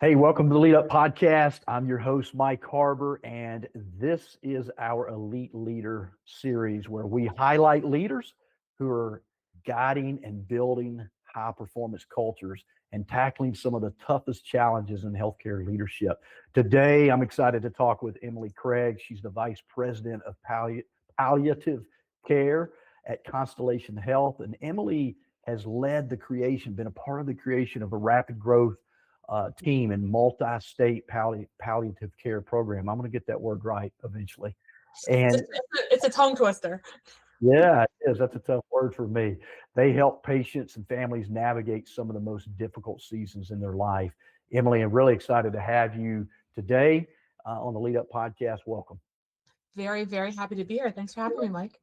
Hey, welcome to the Lead Up Podcast. I'm your host, Mike Harbour, and this is our Elite Leader series where we highlight leaders who are guiding and building high performance cultures and tackling some of the toughest challenges in healthcare leadership. Today, I'm excited to talk with Emily Craig. She's the Vice President of Palliative Care at Constellation Health. And Emily has led the creation, been a part of the creation of a rapid growth team and multi-state palliative care program. I'm going to get that word right eventually. And It's a tongue twister. yeah, it is. That's a tough word for me. They help patients and families navigate some of the most difficult seasons in their life. Emily, I'm really excited to have you today on the Lead Up Podcast. Welcome. Very, very happy to be here. Thanks for having me, Mike.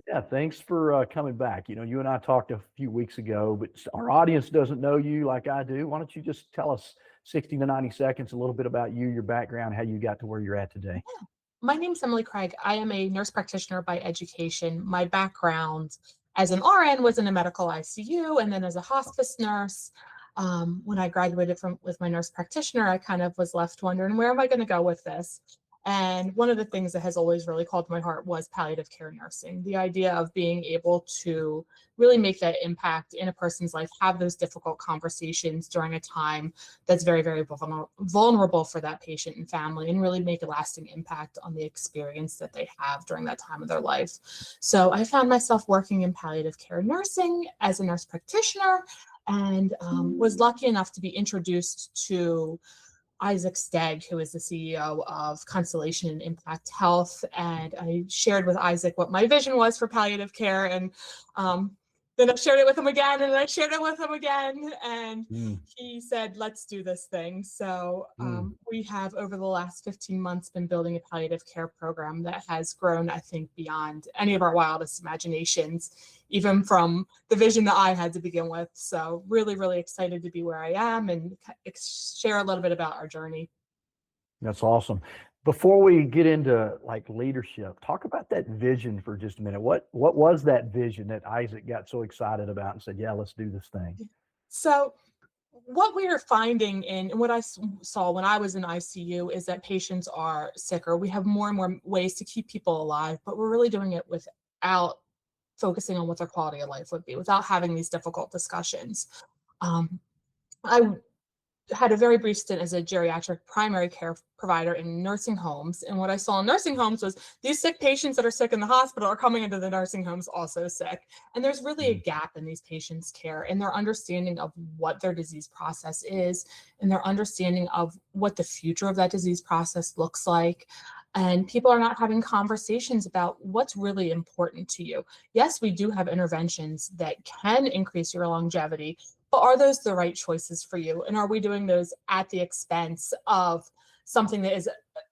Yeah, thanks for coming back. You know, you and I talked a few weeks ago, but our audience doesn't know you like I do. Why don't you just tell us 60 to 90 seconds, a little bit about you, your background, how you got to where you're at today? My name is Emily Craig. I am a nurse practitioner by education. My background as an RN was in a medical ICU and then as a hospice nurse. When I graduated with my nurse practitioner, I kind of was left wondering, where am I going to go with this? And one of the things that has always really called to my heart was palliative care nursing. The idea of being able to really make that impact in a person's life, have those difficult conversations during a time that's very, very vulnerable for that patient and family, and really make a lasting impact on the experience that they have during that time of their life. So I found myself working in palliative care nursing as a nurse practitioner, and was lucky enough to be introduced to Isaac Stegg, who is the CEO of Constellation and Impact Health. And I shared with Isaac what my vision was for palliative care. And then I shared it with him again, and I shared it with him again. And he said, let's do this thing. So we have, over the last 15 months, been building a palliative care program that has grown, I think, beyond any of our wildest imaginations, even from the vision that I had to begin with. So really, really excited to be where I am and share a little bit about our journey. That's awesome. Before we get into like leadership, talk about that vision for just a minute. What was that vision that Isaac got so excited about and said, "Yeah, let's do this thing"? So what we are finding and what I saw when I was in ICU is that patients are sicker. We have more and more ways to keep people alive, but we're really doing it without focusing on what their quality of life would be, without having these difficult discussions. I had a very brief stint as a geriatric primary care provider in nursing homes. And what I saw in nursing homes was these sick patients that are sick in the hospital are coming into the nursing homes also sick. And there's really a gap in these patients' care and their understanding of what their disease process is, and their understanding of what the future of that disease process looks like. And people are not having conversations about what's really important to you. Yes, we do have interventions that can increase your longevity, but are those the right choices for you? And are we doing those at the expense of something that is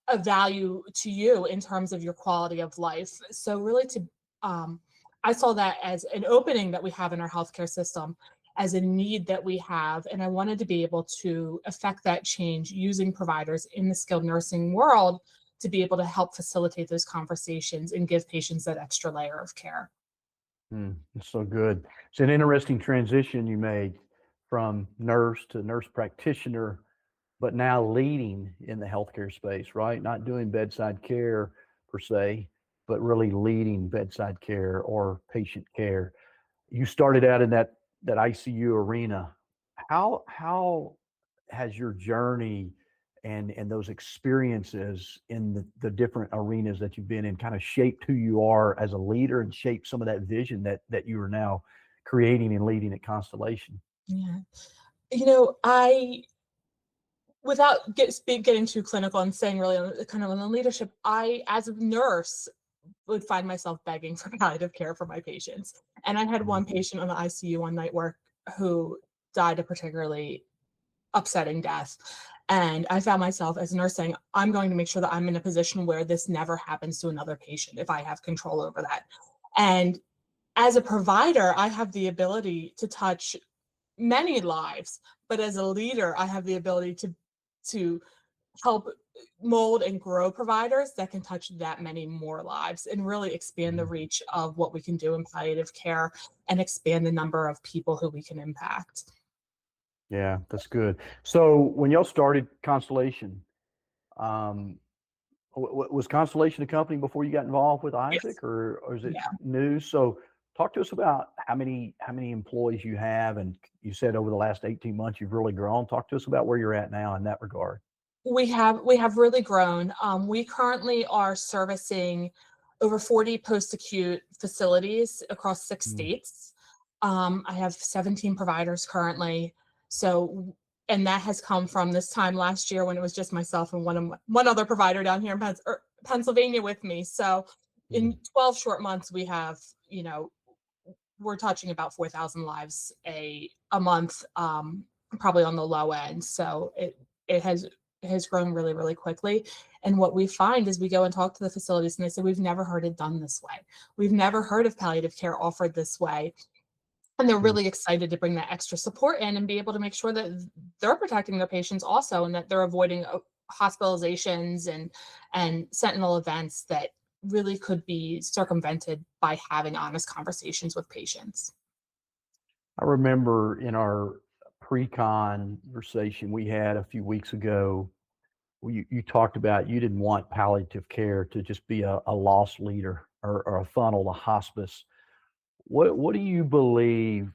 a value to you in terms of your quality of life? So really I saw that as an opening that we have in our healthcare system, as a need that we have. And I wanted to be able to affect that change using providers in the skilled nursing world to be able to help facilitate those conversations and give patients that extra layer of care. It's so good. It's an interesting transition you made from nurse to nurse practitioner, but now leading in the healthcare space, right? Not doing bedside care per se, but really leading bedside care or patient care. You started out in that ICU arena. How has your journey and those experiences in the different arenas that you've been in kind of shaped who you are as a leader and shaped some of that vision that you are now creating and leading at Constellation? Yeah. Without getting too clinical and saying really kind of on the leadership, I, as a nurse, would find myself begging for palliative care for my patients. And I had one patient on the ICU one night who died a particularly upsetting death. And I found myself as a nurse saying, I'm going to make sure that I'm in a position where this never happens to another patient if I have control over that. And as a provider, I have the ability to touch many lives, but as a leader, I have the ability to help mold and grow providers that can touch that many more lives and really expand the reach of what we can do in palliative care and expand the number of people who we can impact. Yeah, that's good. So when y'all started Constellation, um, was Constellation a company before you got involved with Yes. Isaac, or is it Yeah. new? So talk to us about how many employees you have, and you said over the last 18 months you've really grown. Talk to us about where you're at now in that regard. We have really grown. We currently are servicing over 40 post-acute facilities across 6 Mm, states. I have 17 providers currently. So, and that has come from this time last year when it was just myself and one other provider down here in Pennsylvania with me. So, mm. in 12 short months, we have, we're touching about 4,000 lives a month, probably on the low end. So it has grown really, really quickly. And what we find is we go and talk to the facilities and they say, we've never heard it done this way. We've never heard of palliative care offered this way. And they're Mm. really excited to bring that extra support in and be able to make sure that they're protecting their patients also and that they're avoiding hospitalizations and sentinel events that really could be circumvented by having honest conversations with patients. I remember in our pre-conversation we had a few weeks ago, you talked about you didn't want palliative care to just be a loss leader or a funnel to hospice. What do you believe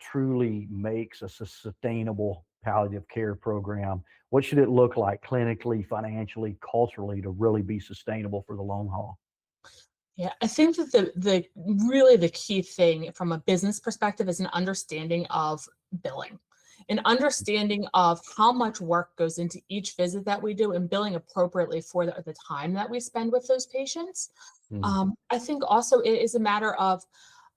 truly makes a sustainable palliative care program? What should it look like clinically, financially, culturally to really be sustainable for the long haul? Yeah, I think that the really the key thing from a business perspective is an understanding of billing, an understanding of how much work goes into each visit that we do and billing appropriately for the time that we spend with those patients. Mm, I think also it is a matter of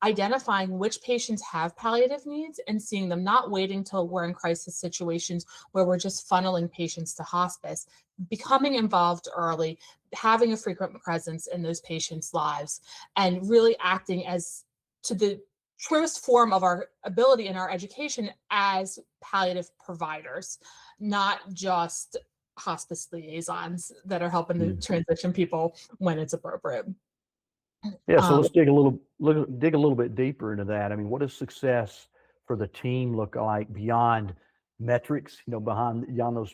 identifying which patients have palliative needs and seeing them, not waiting till we're in crisis situations where we're just funneling patients to hospice, becoming involved early, having a frequent presence in those patients' lives, and really acting as to the truest form of our ability in our education as palliative providers, not just hospice liaisons that are helping to mm. transition people when it's appropriate. Yeah, so Um, let's dig a little bit deeper into that. I mean, what does success for the team look like beyond metrics? Beyond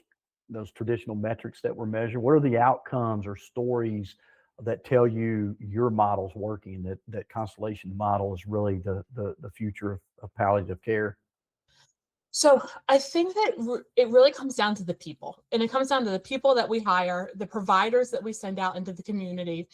those traditional metrics that we're measuring. What are the outcomes or stories that tell you your model's working? That Constellation model is really the future of palliative care. So I think that it really comes down to the people, and it comes down to the people that we hire, the providers that we send out into the community.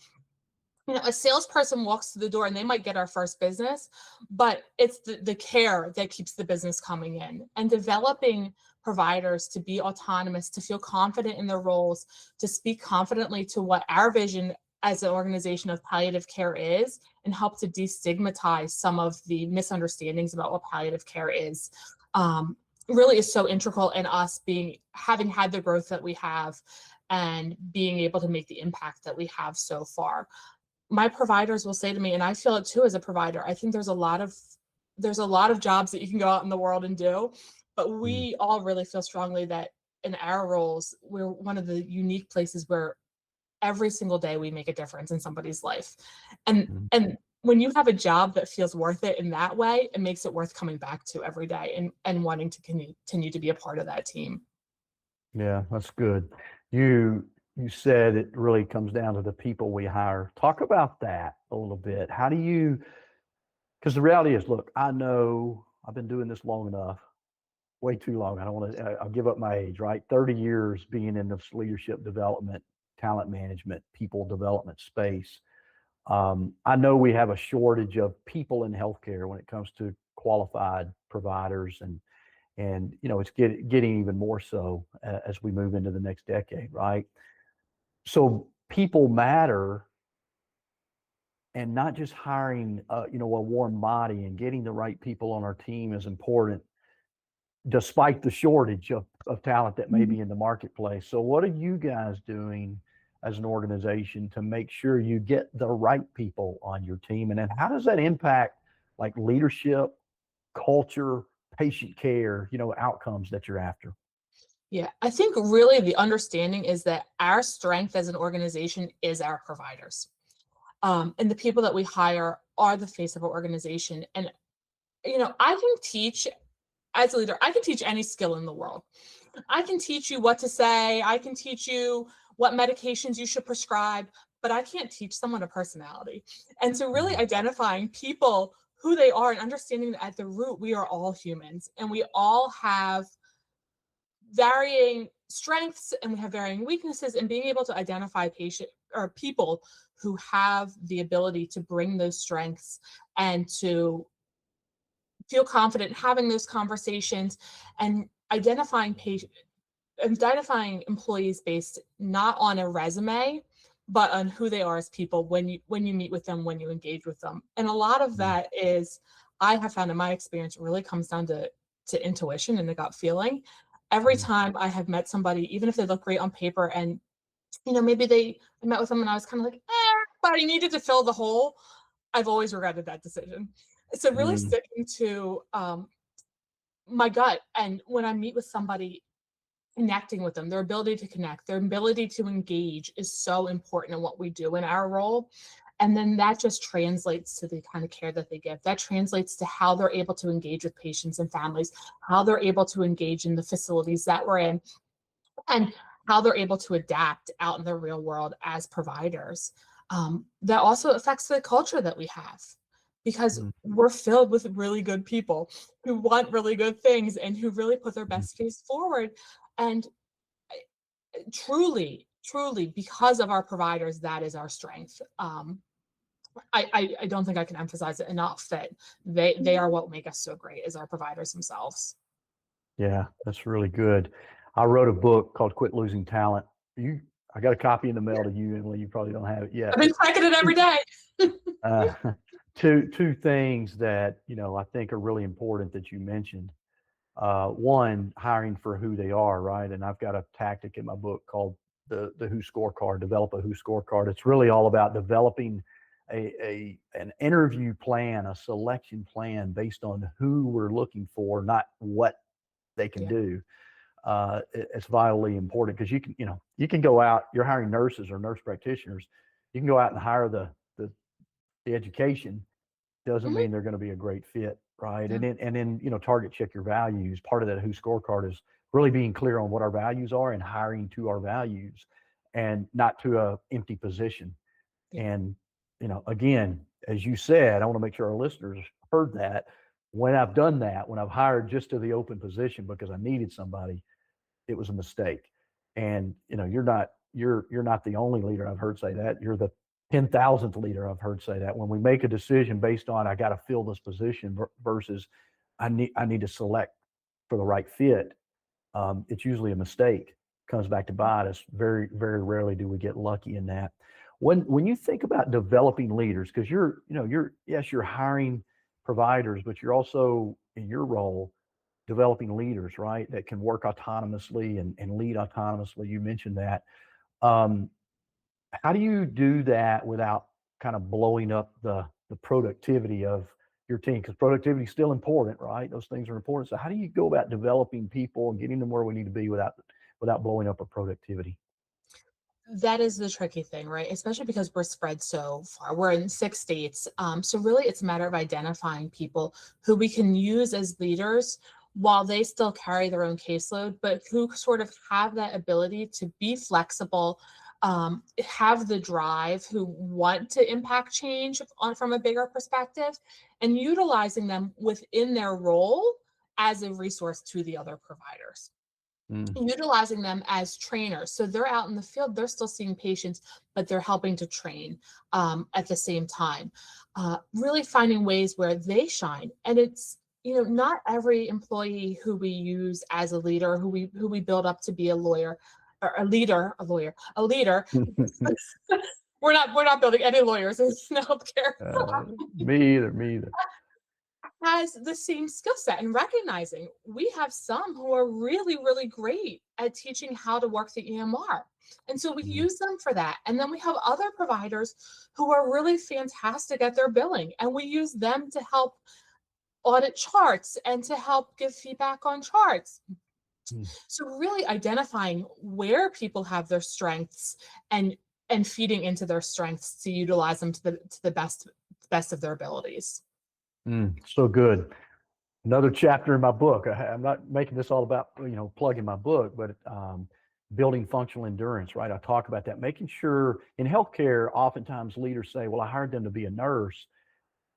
A salesperson walks through the door and they might get our first business, but it's the care that keeps the business coming in. And developing providers to be autonomous, to feel confident in their roles, to speak confidently to what our vision as an organization of palliative care is, and help to destigmatize some of the misunderstandings about what palliative care is. Um, Really is so integral in us having had the growth that we have and being able to make the impact that we have so far. My providers will say to me, and I feel it too as a provider, I think there's a lot of jobs that you can go out in the world and do, but Mm, we all really feel strongly that in our roles, we're one of the unique places where every single day we make a difference in somebody's life. And mm. and when you have a job that feels worth it in that way, it makes it worth coming back to every day and wanting to continue to be a part of that team. Yeah, that's good. You said it really comes down to the people we hire. Talk about that a little bit. How do you, because the reality is, look, I know I've been doing this long enough, way too long. I don't want to, I'll give up my age, right? 30 years being in this leadership development, talent management, people development space. I know we have a shortage of people in healthcare when it comes to qualified providers, and it's getting even more so as we move into the next decade, right? So people matter, and not just hiring, a warm body and getting the right people on our team is important, despite the shortage of talent that may be in the marketplace. So, what are you guys doing as an organization to make sure you get the right people on your team? And then how does that impact like leadership, culture, patient care, outcomes that you're after? Yeah, I think really the understanding is that our strength as an organization is our providers. And the people that we hire are the face of our organization. And I can teach as a leader, I can teach any skill in the world. I can teach you what to say. I can teach you what medications you should prescribe, but I can't teach someone a personality. And so really identifying people, who they are, and understanding that at the root, we are all humans and we all have varying strengths and we have varying weaknesses, and being able to identify patient or people who have the ability to bring those strengths and to feel confident having those conversations, and identifying employees based not on a resume but on who they are as people when you meet with them, when you engage with them. And a lot of that is, I have found in my experience, it really comes down to intuition and the gut feeling. Every time I have met somebody, even if they look great on paper, and maybe I met with them and I was kind of like, but I needed to fill the hole, I've always regretted that decision. So really Mm. sticking to my gut, and when I meet with somebody, connecting with them, their ability to connect, their ability to engage is so important in what we do in our role. And then that just translates to the kind of care that they give. That translates to how they're able to engage with patients and families, how they're able to engage in the facilities that we're in, and how they're able to adapt out in the real world as providers. That also affects the culture that we have, because Mm. we're filled with really good people who want really good things and who really put their best face forward. And truly, because of our providers, that is our strength. I don't think I can emphasize it enough that they are what make us so great, is our providers themselves. Yeah, that's really good. I wrote a book called Quit Losing Talent. I got a copy in the mail to you, Emily. You probably don't have it yet. I've been checking it every day. Uh, two things that I think are really important that you mentioned. One, hiring for who they are, right? And I've got a tactic in my book called the Who Scorecard. Develop a Who Scorecard. It's really all about developing an interview plan, a selection plan based on who we're looking for, not what they can Yeah. do. It's vitally important because you can go out. You're hiring nurses or nurse practitioners. You can go out and hire the education. Doesn't Mhm. mean they're going to be a great fit, right? Yeah. And then target check your values. Part of that Who Scorecard is really being clear on what our values are and hiring to our values, and not to a empty position. Yeah. And again, as you said, I want to make sure our listeners heard that. When I've done that, when I've hired just to the open position because I needed somebody, it was a mistake. And you're not the only leader I've heard say that. You're the 10,000th leader I've heard say that. When we make a decision based on I got to fill this position versus I need to select for the right fit, it's usually a mistake. Comes back to bite us. Very very rarely do we get lucky in that. When you think about developing leaders, because you're hiring providers, but you're also in your role developing leaders, right? That can work autonomously and lead autonomously. You mentioned that. Um, how do you do that without kind of blowing up the productivity of your team? Because productivity is still important, right? Those things are important. So how do you go about developing people and getting them where we need to be without blowing up our productivity? That is the tricky thing, right? Especially because we're spread so far. We're in 6 states. So really it's a matter of identifying people who we can use as leaders while they still carry their own caseload, but who sort of have that ability to be flexible, have the drive, who want to impact change from a bigger perspective, and utilizing them within their role as a resource to the other providers, Mm, utilizing them as trainers. So they're out in the field, they're still seeing patients, but they're helping to train at the same time. Really finding ways where they shine. And it's, not every employee who we use as a leader, who we build up to be a lawyer, or a leader. We're not building any lawyers in healthcare. uh, me either. Has the same skill set, and recognizing we have some who are really, really great at teaching how to work the EMR. And so we Mm, use them for that. And then we have other providers who are really fantastic at their billing, and we use them to help audit charts and to help give feedback on charts. mm, So really identifying where people have their strengths, and feeding into their strengths to utilize them to the best of their abilities. so good. Another chapter in my book. I'm not making this all about, plugging my book, but building functional endurance, right? I talk about that, making sure in healthcare, oftentimes leaders say, well, I hired them to be a nurse.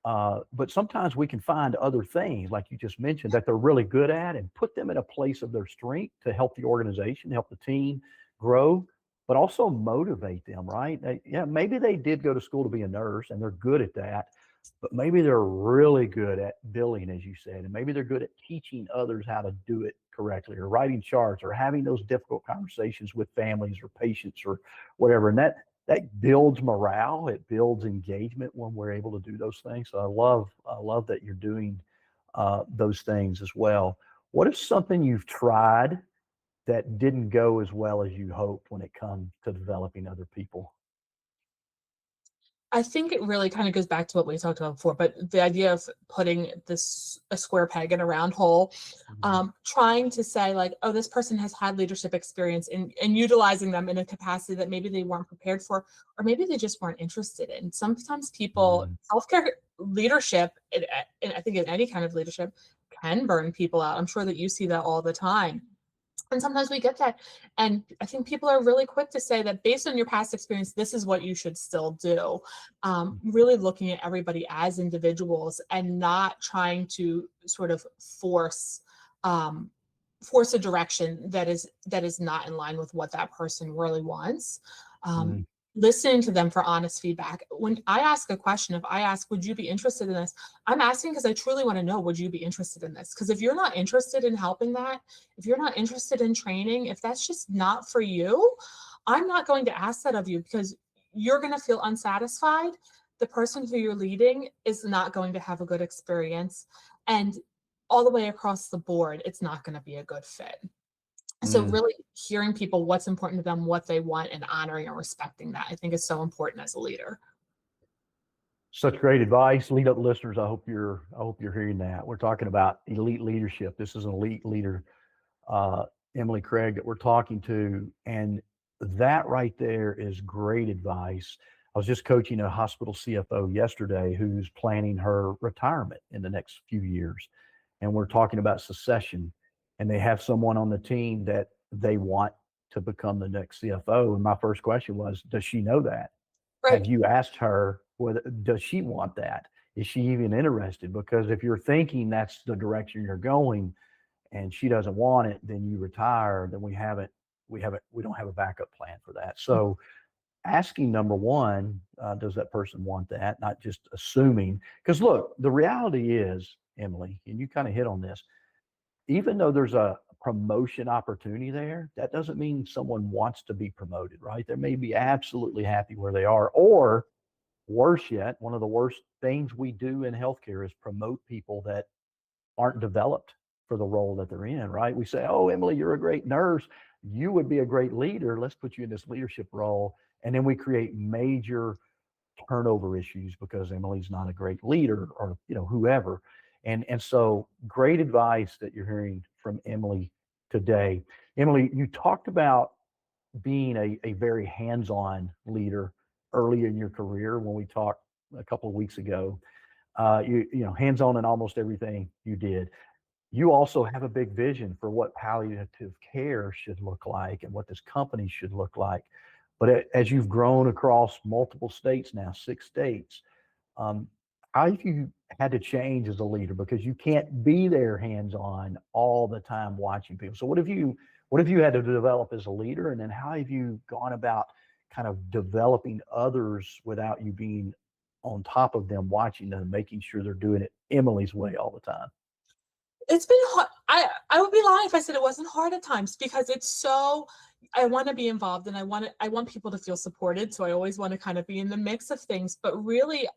But sometimes we can find other things, like you just mentioned, that they're really good at and put them in a place of their strength to help the organization, help the team grow, but also motivate them, right? Yeah, maybe they did go to school to be a nurse and they're good at that, but maybe they're really good at billing, as you said, and maybe they're good at teaching others how to do it correctly or writing charts or having those difficult conversations with families or patients or whatever. And that builds morale. It builds engagement when we're able to do those things. So I love that you're doing those things as well. What is something you've tried that didn't go as well as you hoped when it comes to developing other people? I think it really kind of goes back to what we talked about before, but the idea of putting this a square peg in a round hole, Mhm. trying to say like, oh, this person has had leadership experience and utilizing them in a capacity that maybe they weren't prepared for, or maybe they just weren't interested in. Sometimes people, Mhm. healthcare leadership, and I think in any kind of leadership, can burn people out. I'm sure that you see that all the time. And sometimes we get that. And I think people are really quick to say that based on your past experience, this is what you should still do. Really looking at everybody as individuals and not trying to sort of um, force a direction that is not in line with what that person really wants. Um, Mhm. Listening to them for honest feedback. When I ask a question, if I ask, would you be interested in this? I'm asking because I truly want to know, would you be interested in this? Because if you're not interested in helping that, if you're not interested in training, if that's just not for you, I'm not going to ask that of you because you're going to feel unsatisfied. The person who you're leading is not going to have a good experience. And all the way across the board, it's not going to be a good fit. So, Mm. really hearing people what's important to them, what they want, and honoring and respecting that, I think is so important as a leader. Such great advice. Lead up listeners, I hope you're hearing that. We're talking about elite leadership. This is an elite leader, uh, Emily Craig, that we're talking to. And that right there is great advice. I was just coaching a hospital CFO yesterday who's planning her retirement in the next few years. And we're talking about succession. And they have someone on the team that they want to become the next CFO. And my first question was, does she know that? Have Right. you asked her whether does she want that? Is she even interested? Because if you're thinking that's the direction you're going and she doesn't want it, then you retire, then we don't have a backup plan for that. So asking number one, does that person want that? Not just assuming. Because look, the reality is, Emily, and you kind of hit on this, even though there's a promotion opportunity there, that doesn't mean someone wants to be promoted, right? They may be absolutely happy where they are, or worse yet, one of the worst things we do in healthcare is promote people that aren't developed for the role that they're in, right? We say, oh, Emily, you're a great nurse. You would be a great leader. Let's put you in this leadership role. And then we create major turnover issues because Emily's not a great leader or, whoever. And so great advice that you're hearing from Emily today. Emily, you talked about being a very hands-on leader early in your career when we talked a couple of weeks ago. You know, hands-on in almost everything you did. You also have a big vision for what palliative care should look like and what this company should look like. But as you've grown across multiple states now, 6 states, um, how have you had to change as a leader because you can't be there hands on all the time watching people? So what have you had to develop as a leader, and then how have you gone about kind of developing others without you being on top of them, watching them, making sure they're doing it Emily's way all the time? It's been hard. I would be lying if I said it wasn't hard at times because it's so I want to be involved and I want people to feel supported. So I always want to kind of be in the mix of things, but really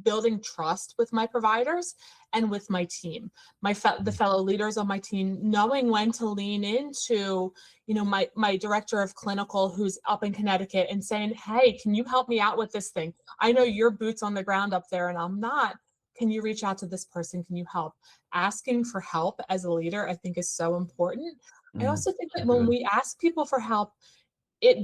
building trust with my providers and with my team, the Mm. fellow leaders on my team, knowing when to lean into, my director of clinical who's up in Connecticut and saying, hey, can you help me out with this thing? I know your boots on the ground up there and I'm not. Can you reach out to this person? Can you help? Asking for help as a leader, I think is so important. I Mm. also think So that when good. we ask people for help,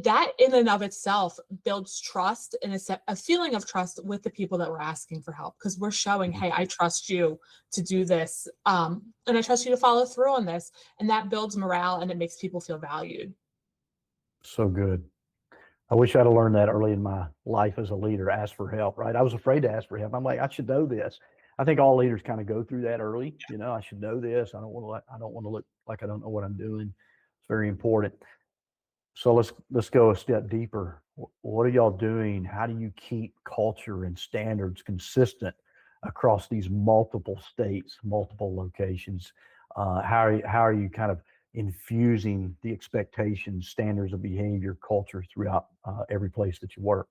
that in and of itself builds trust and a feeling of trust with the people that we're asking for help, because we're showing, hey, I trust you to do this, and I trust you to follow through on this, and that builds morale and it makes people feel valued. So good. I wish I'd have learned that early in my life as a leader. Ask for help, right? I was afraid to ask for help. I'm like, I should know this. I think all leaders kind of go through that early. I should know this. I don't want to look like I don't know what I'm doing. It's very important. So let's go a step deeper. What are y'all doing? How do you keep culture and standards consistent across these multiple states, multiple locations? How are you kind of infusing the expectations, standards of behavior, culture throughout every place that you work?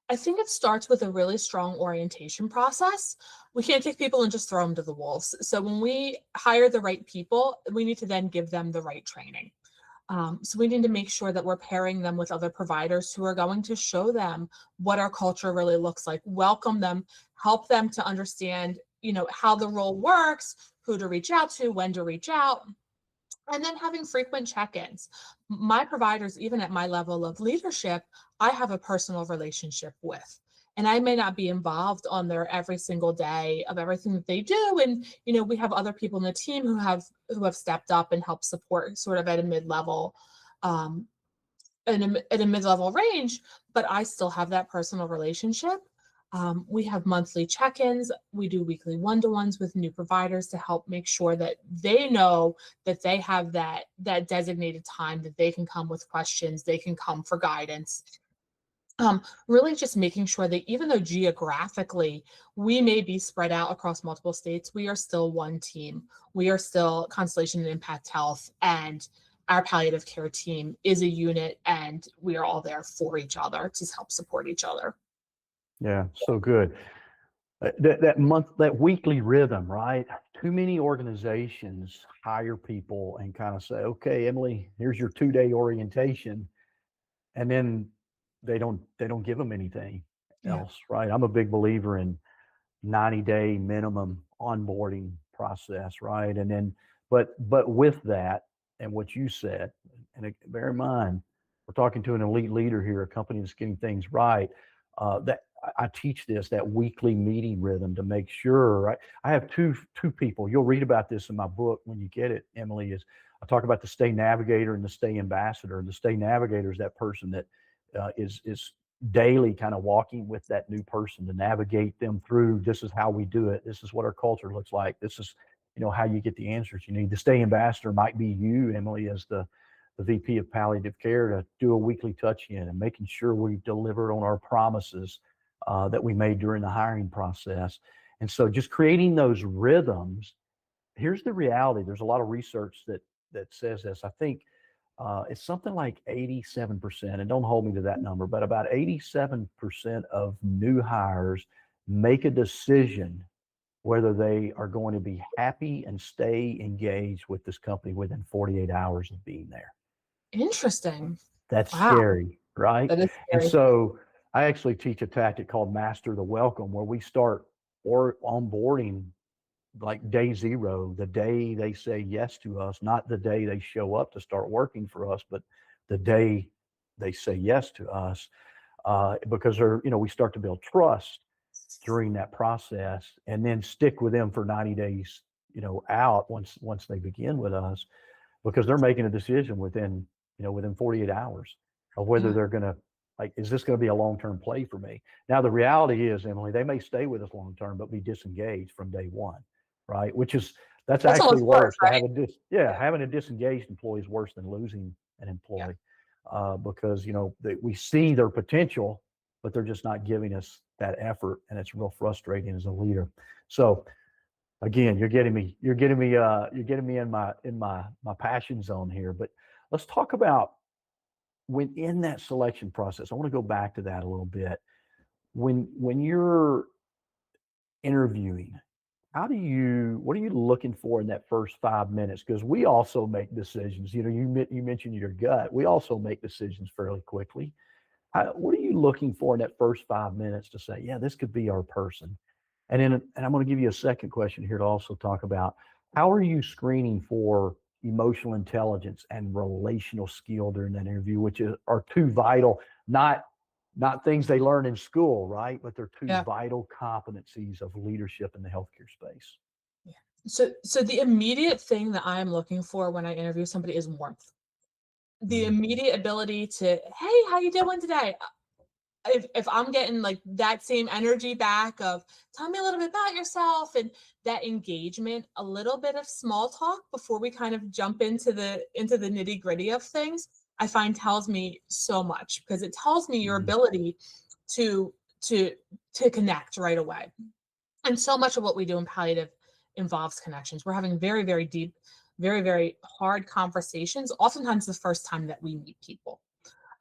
I think it starts with a really strong orientation process. We can't take people and just throw them to the wolves. So when we hire the right people, we need to then give them the right training. So we need to make sure that we're pairing them with other providers who are going to show them what our culture really looks like, welcome them, help them to understand, how the role works, who to reach out to, when to reach out, and then having frequent check-ins. My providers, even at my level of leadership, I have a personal relationship with. And I may not be involved on their every single day of everything that they do. And, we have other people in the team who have stepped up and helped support sort of at a mid-level, at a mid-level range, but I still have that personal relationship. We have monthly check-ins. We do weekly one-to-ones with new providers to help make sure that they know that they have that designated time that they can come with questions, they can come for guidance. Really just making sure that even though geographically we may be spread out across multiple states, we are still one team. We are still Constellation and Impact Health, and our palliative care team is a unit, and we are all there for each other to help support each other. Yeah, so good. That weekly rhythm, right? Too many organizations hire people and kind of say, okay, Emily, here's your 2-day orientation, and then they don't give them anything Yeah. else, right? I'm a big believer in 90-day minimum onboarding process, right? And then, but with that and what you said, and bear in mind, we're talking to an elite leader here, a company that's getting things right. That I teach that weekly meeting rhythm to make sure. Right? I have two people. You'll read about this in my book when you get it, Emily. Is I talk about the stay navigator and the stay ambassador. And the stay navigator is that person that is daily kind of walking with that new person to navigate them through. This is how we do it. This is what our culture looks like. This is how you get the answers you need. The stay ambassador might be you, Emily, as the VP of palliative care, to do a weekly touch-in and making sure we deliver on our promises that we made during the hiring process. And so just creating those rhythms. Here's the reality. There's a lot of research that says this. I think it's something like 87%, and don't hold me to that number, but about 87% of new hires make a decision whether they are going to be happy and stay engaged with this company within 48 hours of being there. Interesting. That's Wow. scary, right? That is And scary. so I actually teach a tactic called Master the Welcome, where we start or onboarding like day zero, the day they say yes to us, not the day they show up to start working for us, but the day they say yes to us, because we start to build trust during that process, and then stick with them for 90 days, out once they begin with us, because they're making a decision within 48 hours of whether Yeah. they're going to, like, is this going to be a long-term play for me? Now, the reality is, Emily, they may stay with us long-term, but be disengaged from day one, right? That's That's actually almost worse, worse. To right? having a disengaged employee is worse than losing an Yeah. employee, because, we see their potential, but they're just not giving us that effort, and it's real frustrating as a leader. So again, you're getting me in my passion zone here. But let's talk about when in that selection process. I want to go back to that a little bit. When you're interviewing, what are you looking for in that first 5 minutes? Because we also make decisions. You mentioned your gut. We also make decisions fairly quickly. What are you looking for in that first 5 minutes to say, yeah, this could be our person? And I'm going to give you a second question here to also talk about how are you screening for emotional intelligence and relational skill during that interview, which are two vital, not things they learn in school, right? But they're two Yeah. vital competencies of leadership in the healthcare space. Yeah. So the immediate thing that I'm looking for when I interview somebody is warmth. The Mm, immediate ability to, hey, how you doing today? If I'm getting like that same energy back of tell me a little bit about yourself and that engagement, a little bit of small talk before we kind of jump into the nitty gritty of things, I find tells me so much because it tells me your mm, ability to to to connect right away. And so much of what we do in palliative involves connections. We're having very, very deep, very, very hard conversations, oftentimes the first time that we meet people.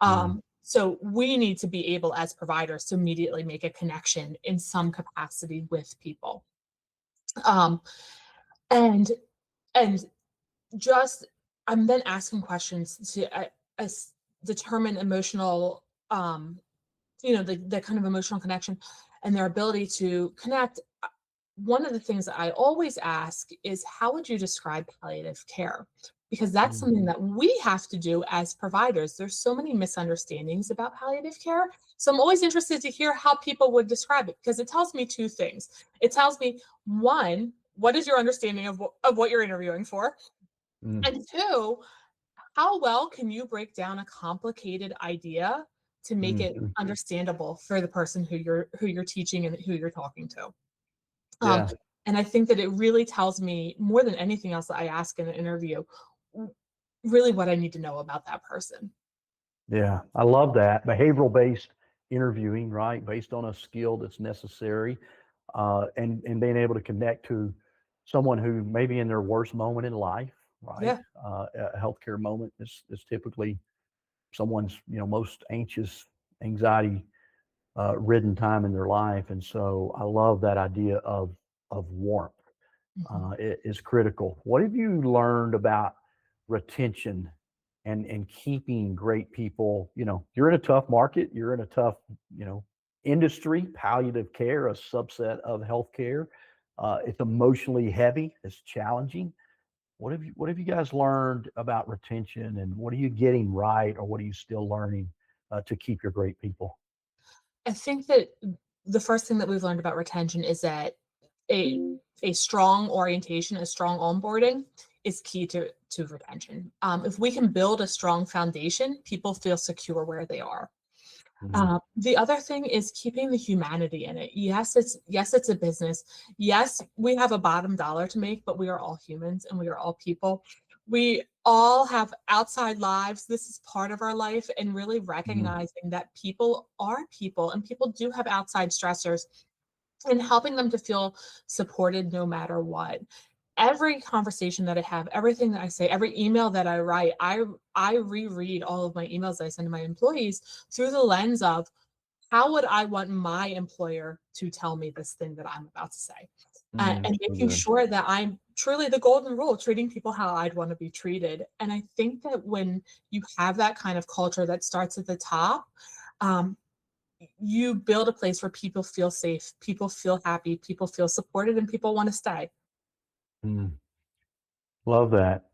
mm. So we need to be able as providers to immediately make a connection in some capacity with people. Um, and and just I'm then asking questions to determine emotional, the kind of emotional connection and their ability to connect. One of the things that I always ask is how would you describe palliative care? Because that's Mm, something that we have to do as providers. There's so many misunderstandings about palliative care. So I'm always interested to hear how people would describe it because it tells me two things. It tells me, one, what is your understanding of what you're interviewing for? mm, And two, how well can you break down a complicated idea to make mm, it mm. understandable for the person who you're teaching and who you're talking to? Um, Yeah, and I think that it really tells me more than anything else that I ask in an interview, really what I need to know about that person. yeah. I love that. Behavioral based interviewing, right? Based on a skill that's necessary, and being able to connect to someone who maybe in their worst moment in life, right? Yeah. A healthcare moment is typically someone's most anxious, anxiety ridden time in their life, and so I love that idea of warmth. Mhm. It is critical. What have you learned about retention and keeping great people? You're in a tough market. You're in a tough, you know, industry. Palliative care, a subset of healthcare. It's emotionally heavy. It's challenging. What have you guys learned about retention, and what are you getting right, or what are you still learning to keep your great people? I think that the first thing that we've learned about retention is that a strong orientation, a strong onboarding is key to retention. If we can build a strong foundation, people feel secure where they are. Mm, The other thing is keeping the humanity in it. Yes, it's a business. Yes, we have a bottom dollar to make, but we are all humans and we are all people. We all have outside lives. This is part of our life, and really mm, recognizing that people are people and people do have outside stressors and helping them to feel supported no matter what. Every conversation that I have, everything that I say, every email that I write, I reread all of my emails that I send to my employees through the lens of how would I want my employer to tell me this thing that I'm about to say? And so making good. sure that I'm truly the golden rule, treating people how I'd want to be treated. And I think that when you have that kind of culture that starts at the top, um, you build a place where people feel safe, people feel happy, people feel supported, and people want to stay. Mm, love that.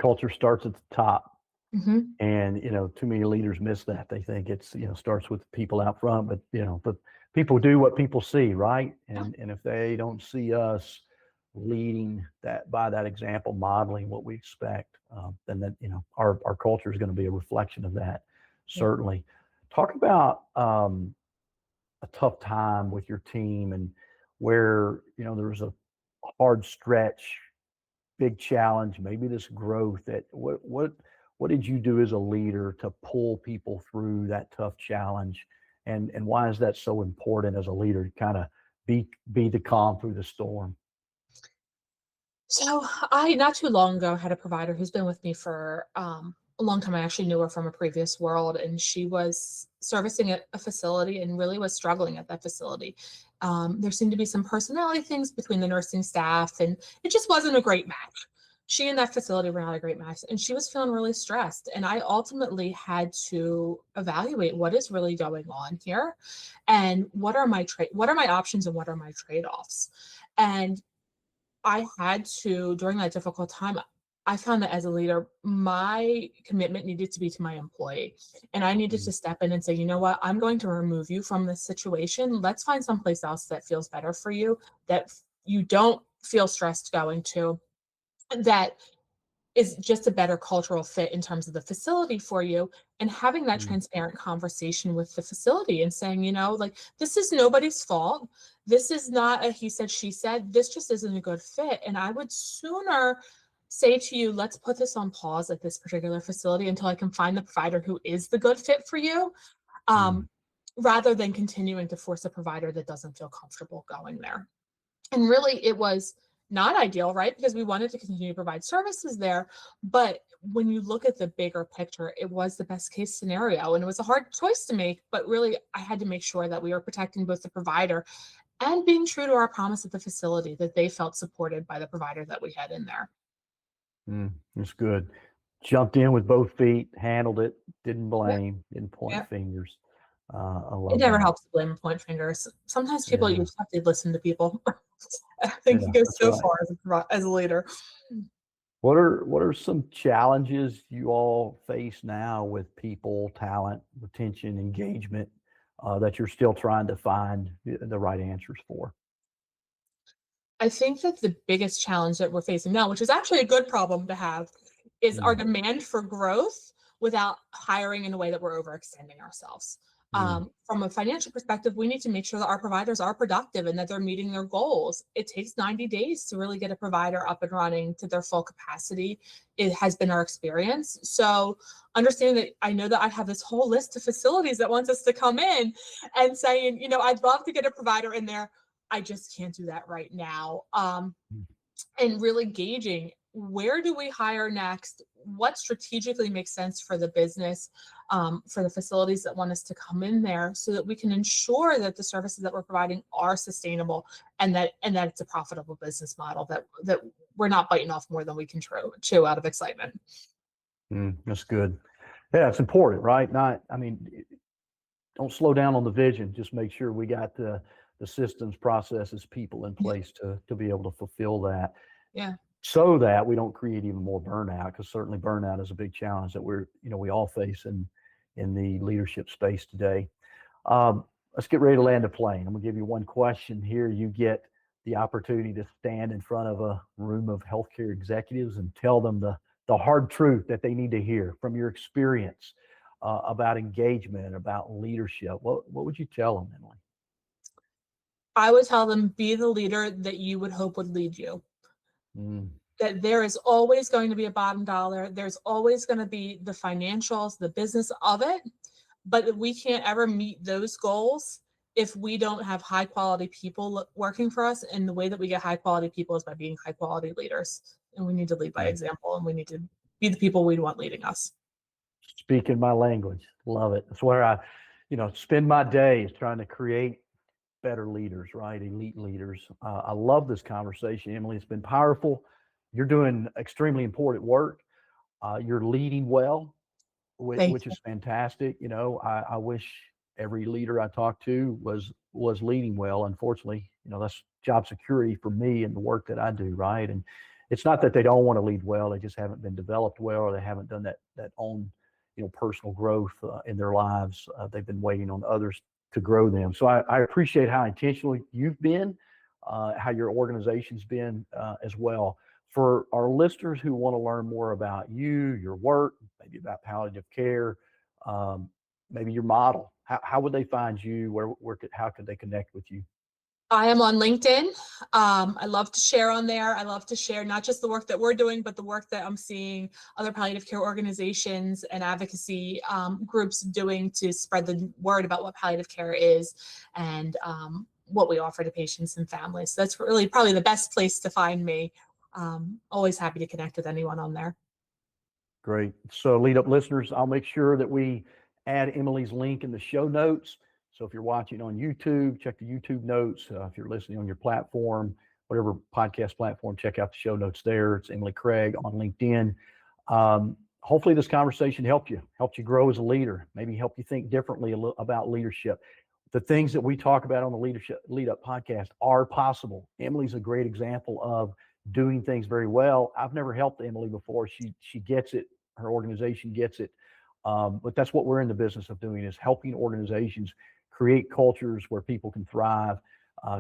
Culture starts at the top. Hmm. And too many leaders miss that. They think it's starts with the people out front, but people do what people see, right? Yeah, And if they don't see us leading that by that example, modeling what we expect, then that our culture is going to be a reflection of that. yeah. Certainly. Talk about a tough time with your team, and where there was a hard stretch, big challenge, maybe this growth. That what did you do as a leader to pull people through that tough challenge, and why is that so important as a leader to kind of be the calm through the storm? So I not too long ago had a provider who's been with me for a long time. I actually knew her from a previous world, and she was servicing at a facility and really was struggling at that facility. There seemed to be some personality things between the nursing staff, and it just wasn't a great match. She and that facility were not a great match, and she was feeling really stressed. And I ultimately had to evaluate what is really going on here, and what are my options and what are my trade offs. And I had to, during that difficult time, I found that as a leader, my commitment needed to be to my employee. And I needed Mm, to step in and say, you know what, I'm going to remove you from this situation. Let's find someplace else that feels better for you, that you don't feel stressed going to, that is just a better cultural fit in terms of the facility for you, and having that mm, transparent conversation with the facility and saying, like, this is nobody's fault. This is not a he said, she said. This just isn't a good fit. And I would sooner say to you, let's put this on pause at this particular facility until I can find the provider who is the good fit for you, mm, um, rather than continuing to force a provider that doesn't feel comfortable going there. And really, it was not ideal, right? Because we wanted to continue to provide services there. But when you look at the bigger picture, it was the best case scenario. And it was a hard choice to make. But really, I had to make sure that we were protecting both the provider and being true to our promise at the facility, that they felt supported by the provider that we had in there. that's good. Jumped in with both feet, handled it, didn't Yep. blame, didn't point Yep. fingers. I It love never that. helps to blame and point fingers. Sometimes people, you Yeah, just have to listen to people. I think yeah, it goes that's so right. far as a leader. What are some challenges you all face now with people, talent, retention, engagement, that you're still trying to find the right answers for? I think that the biggest challenge that we're facing now, which is actually a good problem to have, is our Mm, demand for growth without hiring in a way that we're overextending ourselves. mm, From a financial perspective, we need to make sure that our providers are productive and that they're meeting their goals. It takes 90 days to really get a provider up and running to their full capacity. It has been our experience. So understanding that, I know that I have this whole list of facilities that wants us to come in and saying, I'd love to get a provider in there. I just can't do that right now. mm, And really gauging, where do we hire next? What strategically makes sense for the business, for the facilities that want us to come in there, so that we can ensure that the services that we're providing are sustainable, and that it's a profitable business model, that we're not biting off more than we can chew out of excitement. that's good. Yeah, it's important, right? I mean, don't slow down on the vision. Just make sure we got the systems, processes, people in Yeah. place to be able to fulfill that, Yeah. so that we don't create even more burnout. Because certainly burnout is a big challenge that we all face in the leadership space today. Let's get ready to land a plane. I'm gonna give you one question here. You get the opportunity to stand in front of a room of healthcare executives and tell them the hard truth that they need to hear from your experience, about engagement, about leadership. What would you tell them, Emily? I would tell them, be the leader that you would hope would lead you. Mm, That there is always going to be a bottom dollar. There's always going to be the financials, the business of it, but we can't ever meet those goals if we don't have high quality people working for us. And the way that we get high quality people is by being high quality leaders. And we need to lead by mm. example, and we need to be the people we want leading us. Speaking my language, love it. That's where I, spend my days trying to create better leaders, right? Elite leaders. I love this conversation, Emily. It's been powerful. You're doing extremely important work. You're leading well, Thank which you. is fantastic. I wish every leader I talked to was leading well. Unfortunately, that's job security for me and the work that I do, right? And it's not that they don't want to lead well; they just haven't been developed well, or they haven't done that own, personal growth in their lives. They've been waiting on others to grow them. So I appreciate how intentional you've been, how your organization's been, as well. For our listeners who want to learn more about you, your work, maybe about palliative care, um, maybe your model, how would they find you? How could they connect with you? I am on LinkedIn. I love to share on there. I love to share not just the work that we're doing, but the work that I'm seeing other palliative care organizations and advocacy groups doing to spread the word about what palliative care is, and what we offer to patients and families. So that's really probably the best place to find me. Always happy to connect with anyone on there. Great. So, lead up listeners, I'll make sure that we add Emily's link in the show notes. So, if you're watching on YouTube, check the YouTube notes. If you're listening on your platform, whatever podcast platform, check out the show notes there. It's Emily Craig on LinkedIn. Hopefully, this conversation helped you grow as a leader, maybe help you think differently about leadership. The things that we talk about on the Leadership Lead Up podcast are possible. Emily's a great example of doing things very well. I've never helped Emily before. She gets it. Her organization gets it. But that's what we're in the business of doing, is helping organizations create cultures where people can thrive,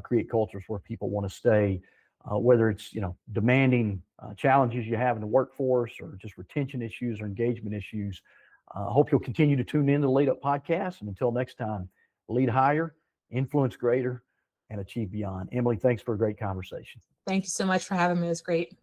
create cultures where people want to stay, whether it's, demanding challenges you have in the workforce, or just retention issues or engagement issues. I hope you'll continue to tune in to the Lead Up Podcast. And until next time, lead higher, influence greater, and achieve beyond. Emily, thanks for a great conversation. Thank you so much for having me. It was great.